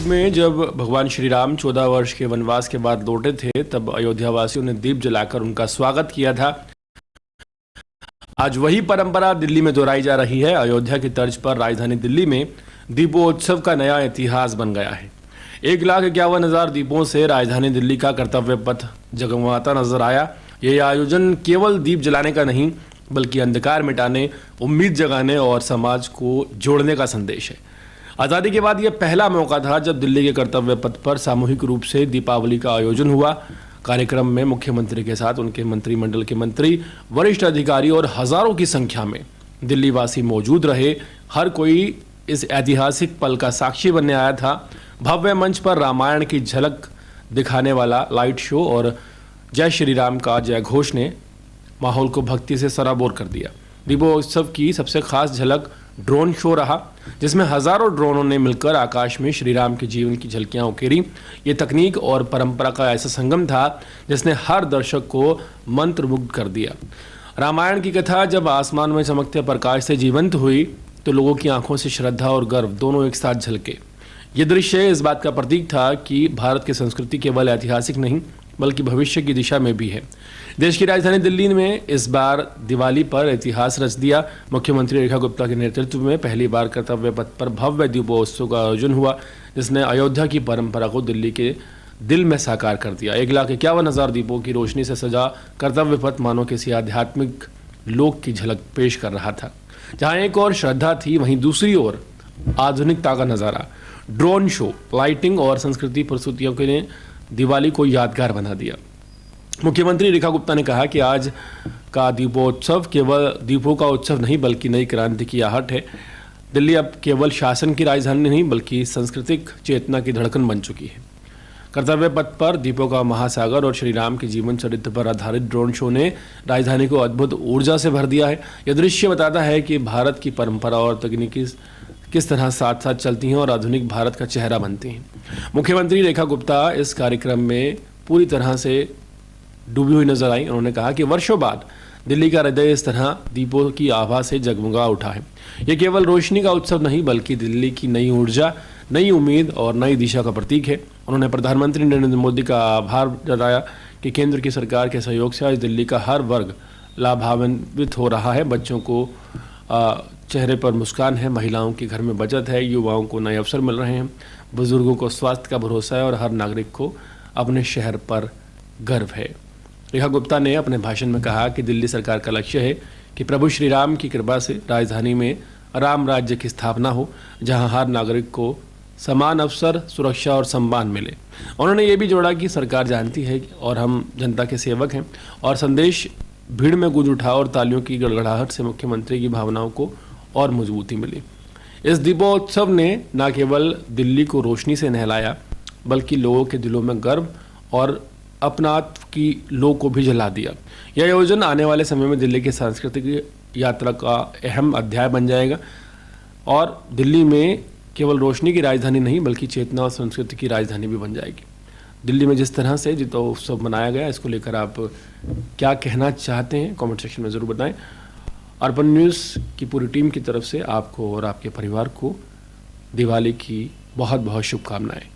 में जब भगवान श्री राम 14 वर्ष के वनवास के बाद लौटे थे, तब अयोध्या वासियों ने दीप जलाकर उनका स्वागत किया था। आज वही परंपरा दिल्ली में दोहराई जा रही है। अयोध्या की तर्ज पर राजधानी दिल्ली में दीपोत्सव का नया इतिहास बन गया है। 1,51,000 दीपों से राजधानी दिल्ली का कर्तव्य पथ जगमगाता नजर आया। ये आयोजन केवल दीप जलाने का नहीं, बल्कि अंधकार मिटाने, उम्मीद जगाने और समाज को जोड़ने का संदेश है। आज़ादी के बाद यह पहला मौका था जब दिल्ली के कर्तव्य पथ पर सामूहिक रूप से दीपावली का आयोजन हुआ। कार्यक्रम में मुख्यमंत्री के साथ उनके मंत्रिमंडल के मंत्री, वरिष्ठ अधिकारी और हजारों की संख्या में दिल्ली वासी मौजूद रहे। हर कोई इस ऐतिहासिक पल का साक्षी बनने आया था। भव्य मंच पर रामायण की झलक दिखाने वाला लाइट शो और जय श्री राम का जय घोष ने माहौल को भक्ति से सराबोर कर दिया। दीपोत्सव की सबसे खास झलक ड्रोन शो रहा, जिसमें हजारों ड्रोनों ने मिलकर आकाश में श्री राम के जीवन की झलकियां उकेरी। ये तकनीक और परंपरा का ऐसा संगम था जिसने हर दर्शक को मंत्रमुग्ध कर दिया। रामायण की कथा जब आसमान में चमकते प्रकाश से जीवंत हुई तो लोगों की आंखों से श्रद्धा और गर्व दोनों एक साथ झलके। ये दृश्य इस बात का प्रतीक था कि भारत की संस्कृति केवल ऐतिहासिक नहीं, बल्कि भविष्य की दिशा में भी है। देश की राजधानी दिल्ली में इस बार दिवाली पर इतिहास रच दिया। मुख्यमंत्री रेखा गुप्ता के नेतृत्व में पहली बार कर्तव्य पथ पर भव्य दीपोत्सव का आयोजन हुआ, जिसने अयोध्या की परंपरा को दिल्ली के दिल में साकार कर दिया। 1,51,000 दीपों की रोशनी से सजा कर्तव्य पथ मानो किसी आध्यात्मिक लोक की झलक पेश कर रहा था। जहाँ एक और श्रद्धा थी, वहीं दूसरी ओर आधुनिकता का नज़ारा। ड्रोन शो, लाइटिंग और संस्कृति प्रस्तुतियों ने दिवाली को यादगार बना दिया। मुख्यमंत्री रेखा गुप्ता ने कहा कि आज का दीपोत्सव केवल दीपों का उत्सव नहीं, बल्कि नई क्रांति की आहट है। दिल्ली अब केवल शासन की राजधानी नहीं, बल्कि सांस्कृतिक चेतना की धड़कन बन चुकी है। कर्तव्य पथ पर दीपों का महासागर और श्री राम के जीवन चरित्र पर आधारित ड्रोन शो ने राजधानी को अद्भुत ऊर्जा से भर दिया है। यह दृश्य बताता है कि भारत की परंपरा और तकनीकी किस तरह साथ साथ चलती हैं और आधुनिक भारत का चेहरा बनती हैं। मुख्यमंत्री रेखा गुप्ता इस कार्यक्रम में पूरी तरह से डूबी हुई नजर आई। उन्होंने कहा कि वर्षों बाद दिल्ली का हृदय इस तरह दीपों की आभा से जगमगा उठा है। ये केवल रोशनी का उत्सव नहीं, बल्कि दिल्ली की नई ऊर्जा, नई उम्मीद और नई दिशा का प्रतीक है। उन्होंने प्रधानमंत्री नरेंद्र मोदी का आभार जताया कि केंद्र की सरकार के सहयोग से आज दिल्ली का हर वर्ग लाभान्वित हो रहा है। बच्चों को चेहरे पर मुस्कान है, महिलाओं के घर में बचत है, युवाओं को नए अवसर मिल रहे हैं, बुजुर्गों को स्वास्थ्य का भरोसा है और हर नागरिक को अपने शहर पर गर्व है। रेखा गुप्ता ने अपने भाषण में कहा कि दिल्ली सरकार का लक्ष्य है कि प्रभु श्री राम की कृपा से राजधानी में राम राज्य की स्थापना हो, जहां हर नागरिक को समान अवसर, सुरक्षा और सम्मान मिले। उन्होंने ये भी जोड़ा कि सरकार जानती है और हम जनता के सेवक हैं, और संदेश भीड़ में गूंज उठा और तालियों की गड़गड़ाहट से मुख्यमंत्री की भावनाओं को और मजबूती मिली। इस दीपोत्सव ने न केवल दिल्ली को रोशनी से नहलाया, बल्कि लोगों के दिलों में गर्व और अपनात्व की लौ को भी जला दिया। यह आयोजन आने वाले समय में दिल्ली की सांस्कृतिक यात्रा का अहम अध्याय बन जाएगा और दिल्ली में केवल रोशनी की राजधानी नहीं, बल्कि चेतना और संस्कृति की राजधानी भी बन जाएगी। दिल्ली में जिस तरह से दीपोत्सव मनाया गया, इसको लेकर आप क्या कहना चाहते हैं, कमेंट सेक्शन में ज़रूर बताएं। अर्बन न्यूज़ की पूरी टीम की तरफ से आपको और आपके परिवार को दिवाली की बहुत बहुत शुभकामनाएं।